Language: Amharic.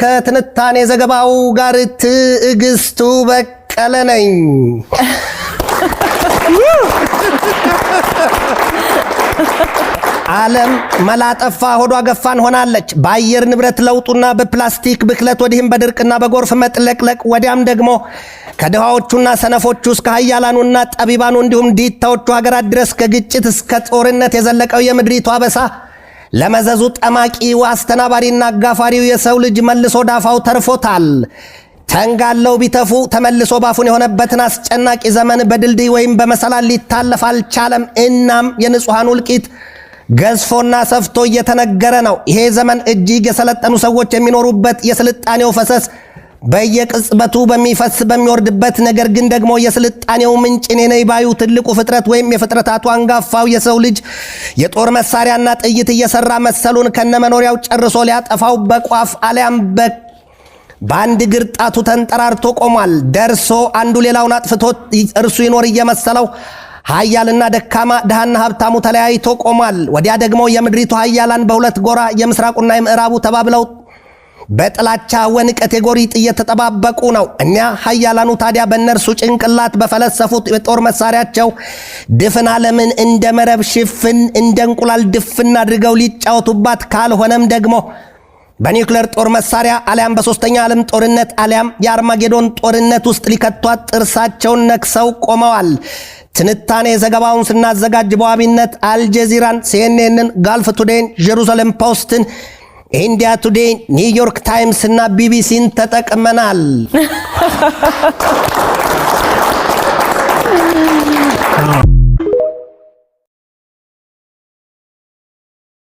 ከትንታኔ ዘገባው ጋር ትዕግስቱ በቀለ ነኝ። ዓለም መላጠፋ ሆዷ ገፋን ሆናለች። በአየር ንብረት ለውጡና በፕላስቲክ ብክለት ወዲህም በድርቅና በጎርፍ መጥለቅለቅ ወዲያም ደግሞ ከድሃዎቹና ሰነፎቹ እስከ ኃያላኑና ጠቢባኑ እንዲሁም ዲታዎቹ ሀገራት ድረስ ከግጭት እስከ ጦርነት የዘለቀው የምድሪቱ አበሳ ለመዘዙ ጠማቂው አስተናባሪና አጋፋሪው የሰው ልጅ መልሶ ዳፋው ተርፎታል። ተንጋለው ቢተፉ ተመልሶ ባፉን የሆነበትን አስጨናቂ ዘመን በድልድይ ወይም በመሰላል ሊታለፍ አልቻለም። እናም የንጹሃኑ እልቂት ገዝፎና ሰፍቶ እየተነገረ ነው። ይሄ ዘመን እጅግ የሰለጠኑ ሰዎች የሚኖሩበት የስልጣኔው ፈሰስ በየቅጽበቱ በሚፈስ በሚወርድበት፣ ነገር ግን ደግሞ የስልጣኔው ምንጭ እኔ ነኝ ባዩ ትልቁ ፍጥረት ወይም የፍጥረታቱ አንጋፋው የሰው ልጅ የጦር መሳሪያና ጥይት እየሰራ መሰሉን ከነመኖሪያው ጨርሶ ሊያጠፋው በቋፍ አሊያም በአንድ እግር ጣቱ ተንጠራርቶ ቆሟል። ደርሶ አንዱ ሌላውን አጥፍቶ እርሱ ይኖር እየመሰለው ኃያልና ደካማ ድሃና ሀብታሙ ተለያይቶ ቆሟል። ወዲያ ደግሞ የምድሪቱ ኃያላን በሁለት ጎራ የምስራቁና የምዕራቡ ተባብለው በጥላቻ ወንቀት የጎሪጥ እየተጠባበቁ ነው። እኛ ኃያላኑ ታዲያ በእነርሱ ጭንቅላት በፈለሰፉት የጦር መሳሪያቸው ድፍን ዓለምን እንደ መረብ ሽፍን እንደ እንቁላል ድፍን አድርገው ሊጫወቱባት፣ ካልሆነም ደግሞ በኒውክሌር ጦር መሳሪያ አሊያም በሶስተኛ ዓለም ጦርነት አሊያም የአርማጌዶን ጦርነት ውስጥ ሊከቷት ጥርሳቸውን ነክሰው ቆመዋል። ትንታኔ ዘገባውን ስናዘጋጅ በዋቢነት አልጀዚራን፣ ሲኤንኤንን፣ ጋልፍ ቱዴይን፣ ጄሩሳሌም ፖስትን፣ ኢንዲያ ቱዴይ፣ ኒውዮርክ ታይምስ እና ቢቢሲን ተጠቅመናል።